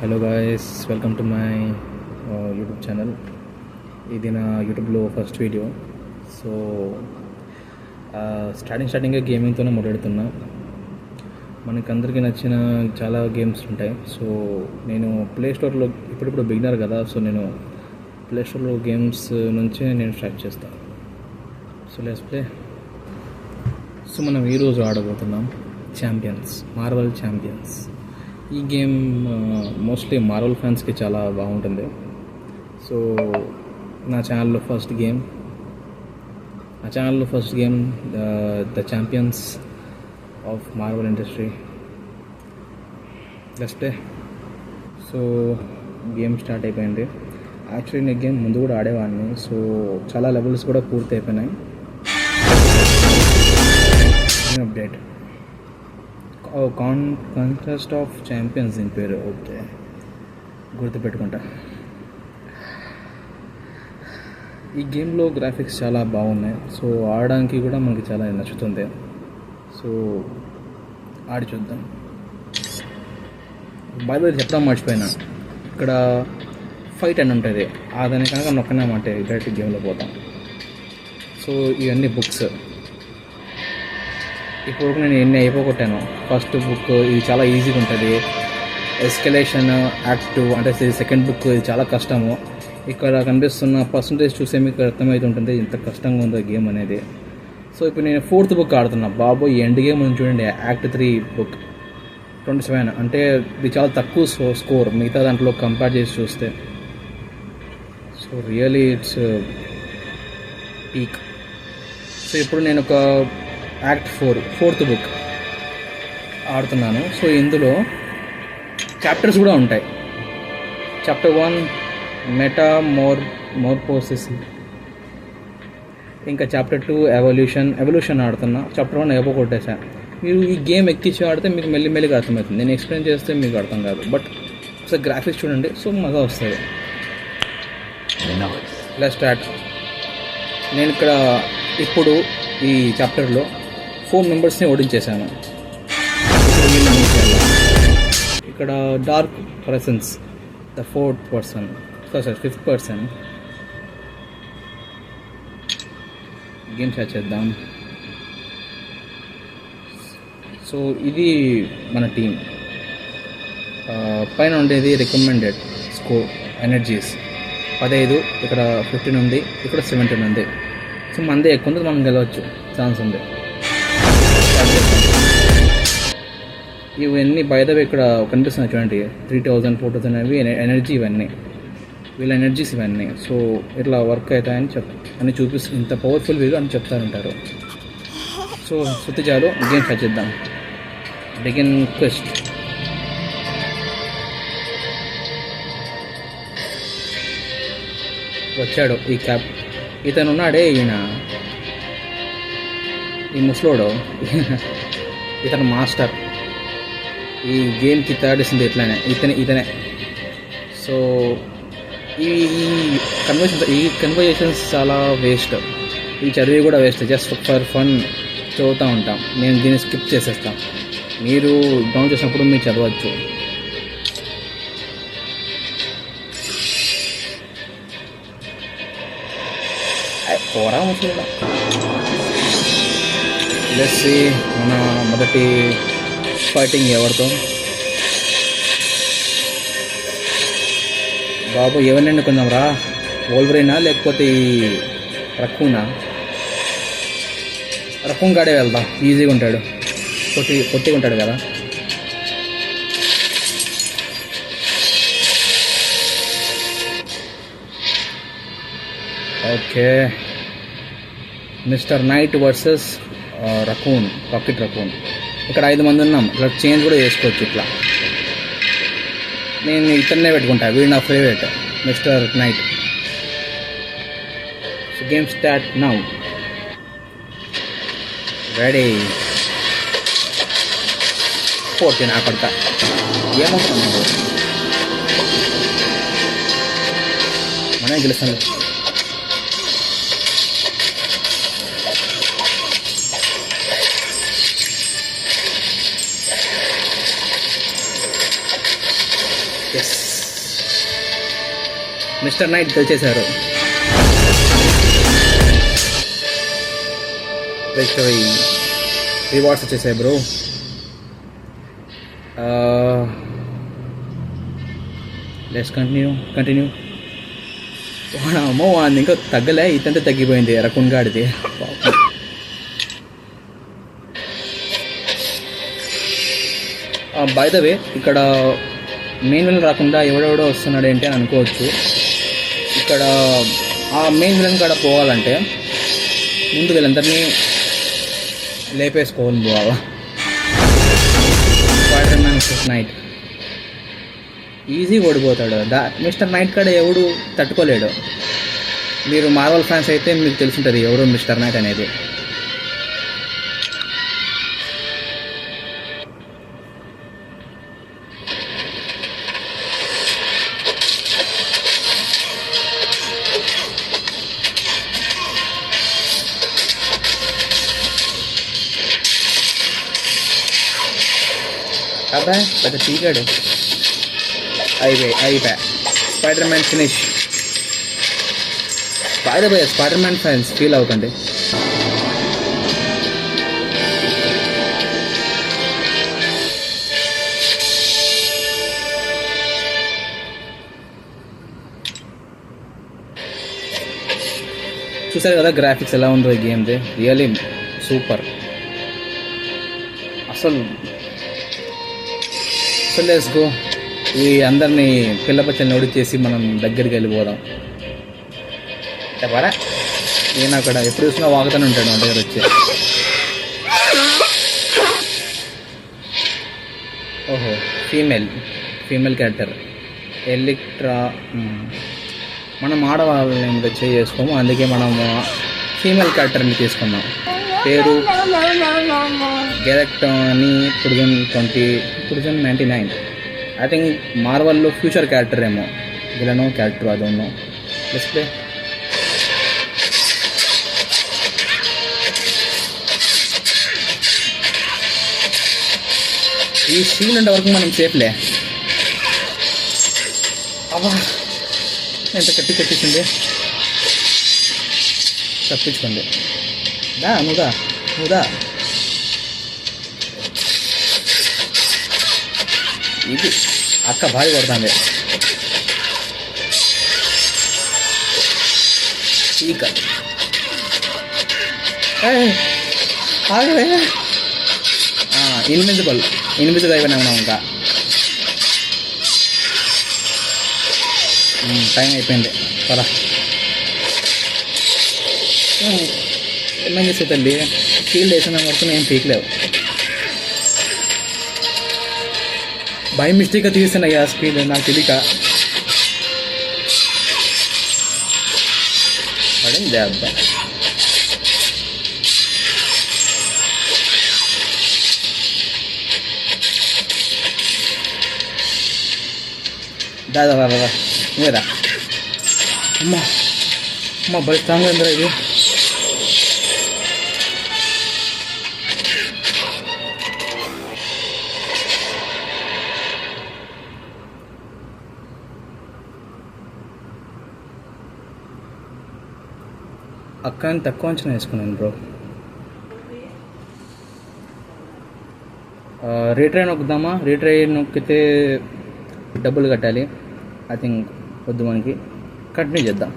Hello guys, welcome to my YouTube channel. ఇది నా యూట్యూబ్లో ఫస్ట్ వీడియో. సో స్టార్టింగే గేమింగ్తోనే మొదలెడుతున్నా. మనకందరికీ నచ్చిన చాలా గేమ్స్ ఉంటాయి. సో నేను ప్లే స్టోర్లో ఇప్పుడు బిగినర్ కదా, సో నేను ప్లే స్టోర్లో గేమ్స్ నుంచే నేను స్టార్ట్ చేస్తాను. So let's play. సో మనం ఈరోజు ఆడబోతున్నాం ఛాంపియన్స్, మార్వెల్ ఛాంపియన్స్. ఈ గేమ్ మోస్ట్లీ మార్వెల్ ఫ్యాన్స్కి చాలా బాగుంటుంది. సో నా ఛానల్లో first game the champions of Marvel industry. Let's play. So game start అయిపోయింది. యాక్చువల్లీ నేను గేమ్ ముందు కూడా ఆడేవాడిని. సో చాలా లెవెల్స్ కూడా పూర్తి అయిపోయినాయి. అప్డేట్ కాంటెస్ట్ ఆఫ్ ఛాంపియన్స్ దీని పేరు. ఓకే, గుర్తుపెట్టుకుంటా. ఈ గేమ్లో గ్రాఫిక్స్ చాలా బాగున్నాయి. సో ఆడడానికి కూడా మనకి చాలా నచ్చుతుంది. సో ఆడి చూద్దాం. బైబిల్ చెప్పడం మర్చిపోయినా, ఇక్కడ ఫైట్ అని ఉంటుంది. అదని కనుక నొక్కనామంటే డైరెక్ట్ గేమ్లో పోతాం. సో ఇవన్నీ బుక్స్. ఇప్పుడు నేను ఎన్ని అయిపోగొట్టాను. ఫస్ట్ బుక్ ఇది చాలా ఈజీగా ఉంటుంది. ఎస్కలేషన్ యాక్ట్ 2 అంటే సెకండ్ బుక్ ఇది చాలా కష్టము. ఇక్కడ కనిపిస్తున్న పర్సంటేజ్ చూసే మీకు అర్థమవుతుంటుంది ఎంత కష్టంగా ఉందో గేమ్ అనేది. సో ఇప్పుడు నేను 4th బుక్ ఆడుతున్నా. బాబోయ్, ఎండ్ గేమ్ అని చూడండి, యాక్ట్ 3 బుక్ 27. అంటే ఇది చాలా తక్కువ స్కోర్ మిగతా దాంట్లో కంపేర్ చేసి చూస్తే. So really it's peak. So ఇప్పుడు నేను ఒక యాక్ట్ 4th బుక్ ఆడుతున్నాను. సో ఇందులో చాప్టర్స్ కూడా ఉంటాయి. చాప్టర్ 1 మెటామోర్ఫోసిస్, ఇంకా చాప్టర్ 2 ఎవల్యూషన్ ఆడుతున్నా. చాప్టర్ 1 అయిపోగొట్టేసా. మీరు ఈ గేమ్ ఎక్కించి ఆడితే మీకు మెల్లిమెల్లిగా అర్థమవుతుంది. నేను ఎక్స్ప్లెయిన్ చేస్తే మీకు అర్థం కాదు. బట్ ఒకసారి గ్రాఫిక్స్ చూడండి, సో మజా వస్తుంది. Let's start. నేను ఇక్కడ ఇప్పుడు ఈ చాప్టర్లో 4 మెంబర్స్ని ఓడించేశాను. ఇక్కడ dark persons, the 5th person. Game start చేద్దాం. సో ఇది మన టీం. పైన ఉండేది రికమెండెడ్ స్కోర్ ఎనర్జీస్ 15, ఇక్కడ 15 ఉంది, ఇక్కడ 17 ఉంది. సో మందే ఎక్కువ ఉంది, మనం గెలవచ్చు ఛాన్స్ ఉంది. ఇవన్నీ బయటవి ఇక్కడ కనిపిస్తున్నాయి చూడండి, 3000, 4000 అవి ఎనర్జీ. ఇవన్నీ వీళ్ళ ఎనర్జీస్ ఇవన్నీ. సో ఇట్లా వర్క్ అవుతాయని అని చూపిస్తుంది. ఇంత పవర్ఫుల్ వీళ్ళు అని చెప్తారంటారు. సో సుత్తి చాలు, గేమ్ స్టార్ట్ చేద్దాం. Begin quest. వచ్చాడు ఈ క్యాప్. ఇతను ఉన్నాడే, ఈ ముసలోడు, ఇతను మాస్టర్. ఈ గేమ్కి తాడిస్తుంది ఇట్లానే ఇతనే. సో ఈ కన్వర్జేషన్స్ చాలా వేస్ట్. ఈ చదివి కూడా వేస్ట్, జస్ట్ ఫర్ ఫన్ చదువుతూ ఉంటాం. నేను దీన్ని స్కిప్ చేసేస్తాం. మీరు డౌన్ చేసినప్పుడు మీరు చదవచ్చు. పోరా ముసలోడా. లెట్స్ సీ మన మొదటి ఫైటింగ్ ఎవరితో. బాబు ఎవరిని ఎన్నుకుందాం రా? వోల్వరీనా లేకపోతే ఈ రక్కూనా? రక్కూన్ కాడే వెళ్దాం, ఈజీగా ఉంటాడు, పొట్టిగా ఉంటాడు కదా. Okay, mister night versus rocket raccoon. ఇక్కడ 5 మంది ఉన్నాం. ఇట్లా చేంజ్ కూడా చేసుకోవచ్చు. ఇట్లా నేను ఇతన్నే పెట్టుకుంటా, వీడు నా favourite, Mr Knight. So game start now. Ready. పోతే నా కొడతా ఏమవుతున్నావు? మనమే గెలుస్తాను. Yes. మిస్టర్ నైట్ గెలిచేశారు. విక్టరీ రివార్డ్స్ వచ్చేసాయి బ్రో. Let's continue. అమ్మో అది ఇంకా తగ్గలే, ఇతంతా తగ్గిపోయింది రకున్ గాడిది. బై ద వే ఇక్కడ మెయిన్ విలన్ రాకుండా ఎవడెవడో వస్తున్నాడు ఏంటి అని అనుకోవచ్చు. ఇక్కడ ఆ మెయిన్ విలన్ కాడ పోవాలంటే ముందు వీళ్ళందరినీ లేపేసుకోవాలి పోవాలా. Spider Man Mr Knight easy ఓడిపోతాడు. మిస్టర్ నైట్ కాడ ఎవడు తట్టుకోలేడు. మీరు మార్వల్ ఫ్యాన్స్ అయితే మీకు తెలుసుంటుంది ఎవరు మిస్టర్ నైట్ అనేది. అబ్బాయి పెద్ద టీకాడు. అయిపోయా spider man finish. Spider man fans feel అవుతుంది. చూసారు కదా గ్రాఫిక్స్ ఎలా ఉందో ఈ గేమ్ది, రియల్లీ సూపర్. అసలు లెట్స్ గో. ఈ అందరినీ పిల్లపచ్చల్ని ఓడిచేసి మనం దగ్గరికి వెళ్ళిపోదాం. చెప్పారా నేను అక్కడ ఎప్పుడు చూసినా వాగుతూనే ఉంటాడు నా దగ్గర వచ్చి. ఓహో ఫీమేల్ క్యారెక్టర్ ఎలక్ట్రా. మనం ఆడవాళ్ళని వచ్చి చేసుకోము, అందుకే మనం ఫీమేల్ క్యారెక్టర్ని తీసుకున్నాం. పేరు గెలక్టాని 2099. ఐ థింక్ మార్వల్లో ఫ్యూచర్ క్యారెక్టర్ ఏమో, విలనో క్యారెక్టర్ అదోనో. డిస్ప్లే ఈ సీన్ ఉండే వరకు మనం సేఫ్లే. అబ్బా ఎంత కట్టించింది. తప్పించుకోండి. నువ్వుదా ఇది అక్క భారీ కొడుతుంది. ఈక ఇన్విజిబుల్ అయిపోయినా ఉన్నాం. ఇంకా టైం అయిపోయింది. పరా ఏమేం చేసే తల్లి, ఫీల్డ్ వేసిన వరకు నేను పీకలేవు. బై మిస్టేక్గా తీస్తున్నాయ్యా స్పీడ్, నాకు తెలియక పడింది అబ్బా. దాదా నువ్వేరా. అమ్మా బై స్ట్రాంగ్ ఉందిరా ఇది. అక్కని తక్కువ అంచనా వేసుకున్నాను బ్రో. రీట్రై నొక్కుదామా? రీట్రై నొక్కితే డబ్బులు కట్టాలి. ఐ థింక్ వద్దు, మనకి కంటిన్యూ చేద్దాం.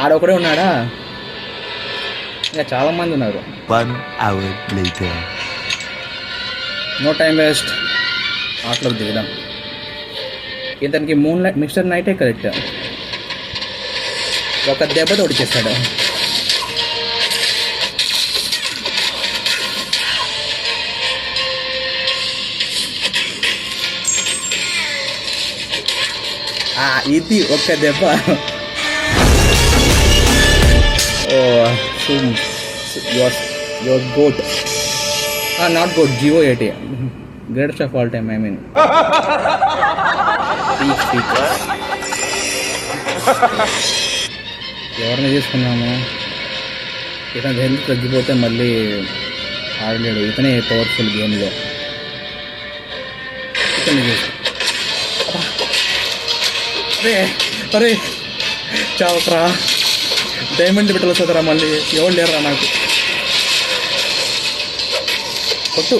ఆడొకడే ఉన్నాడా? ఇంకా చాలామంది ఉన్నారు. 1 hour later. No time waste, ఆటలోకి దిగుదాం. ఇతనికి మిస్టర్ నైటే కరెక్ట్. ఒక దెబ్బతో ఓడిచేస్తాడు. ఇది ఒక్క దెబ్బ. Your goat, not goat, GOAT, greatest of all time. I mean ఎవరిని తీసుకున్నాము? ఇతను హెల్త్ తగ్గిపోతే మళ్ళీ ఆడలేడు. ఇతనే పవర్ఫుల్ గేమ్లో. ఇతను అరే అరే చావకరా, డైమండ్ పెట్టాలి సోదరా, మళ్ళీ ఎవరు లేరా నాకు. కొట్టు.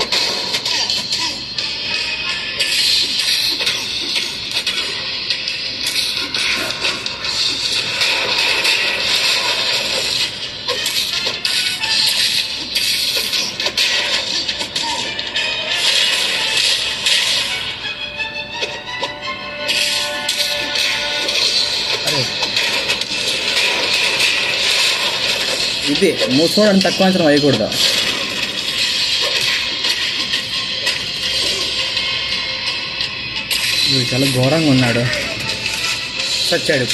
ఇది మూసుకోవడానికి తక్కువ అంచనా వేయకూడదు. ఇది చాలా ఘోరంగా ఉన్నాడు, చచ్చాడు.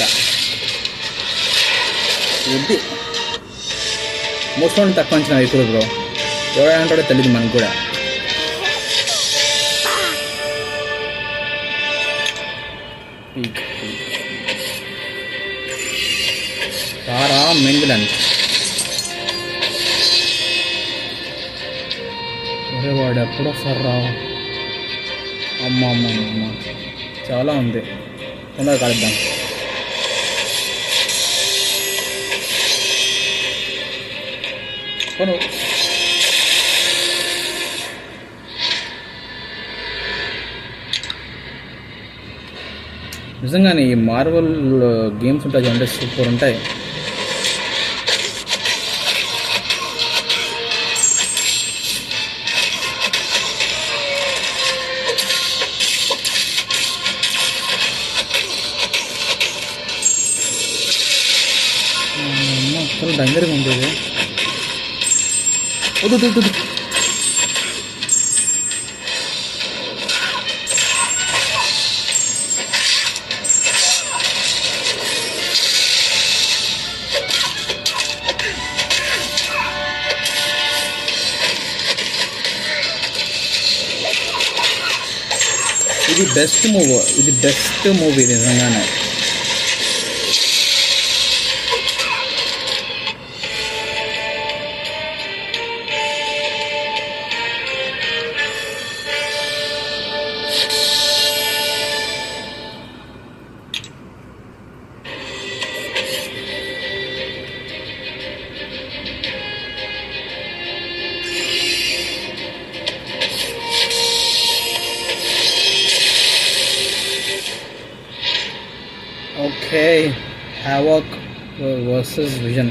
ఇది మూసుకోవడానికి తక్కువ అంచనా వేయకూడదు బ్రో. ఎవడంటాడో తెలియదు మనకు కూడా. సారా మెంగిలన్. ఒరే వాడు ఎప్పుడో సర్రా. అమ్మ అమ్మ అమ్మ చాలా ఉంది, తొందరగా కలుద్దాం. కొను నిజంగానే ఈ మార్వల్ గేమ్స్ ఉంటాయి అంటే సూపర్ ఉంటాయి. చాలా దగ్గరగా ఉంటుంది. వద్దు వద్దు వద్దు. ఇది బెస్ట్ మూవీ నిజంగానే. Okay, Havoc versus Vision.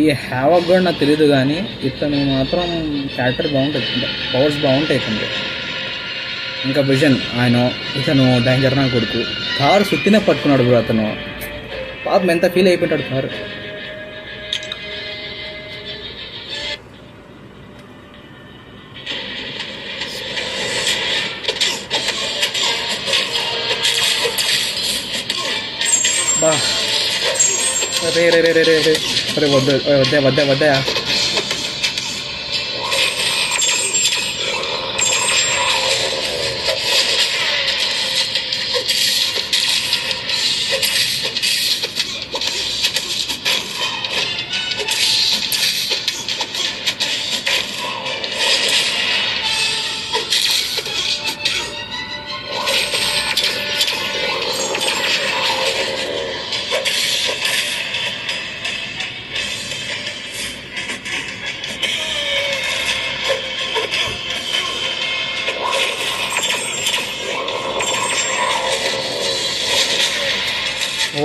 ఈ హ్యావాక్ కూడా నాకు తెలియదు, కానీ ఇతను మాత్రం క్యారెక్టర్ బాగుంటుంది, పవర్స్ బాగుంటాయి ఇతను. ఇంకా విజన్ ఇతను డేంజర్ నా కొడుకు. కారు సుత్తినే పట్టుకున్నాడు బ్రో అతను. పాపం ఎంత ఫీల్ అయిపోయాడు కారు. బా రే రే రే రే రే రే అరే వద్దా.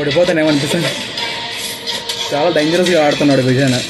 ఓడిపోతానేమనిపిస్తుంది. చాలా డేంజరస్గా ఆడుతున్నాడు విజయన్.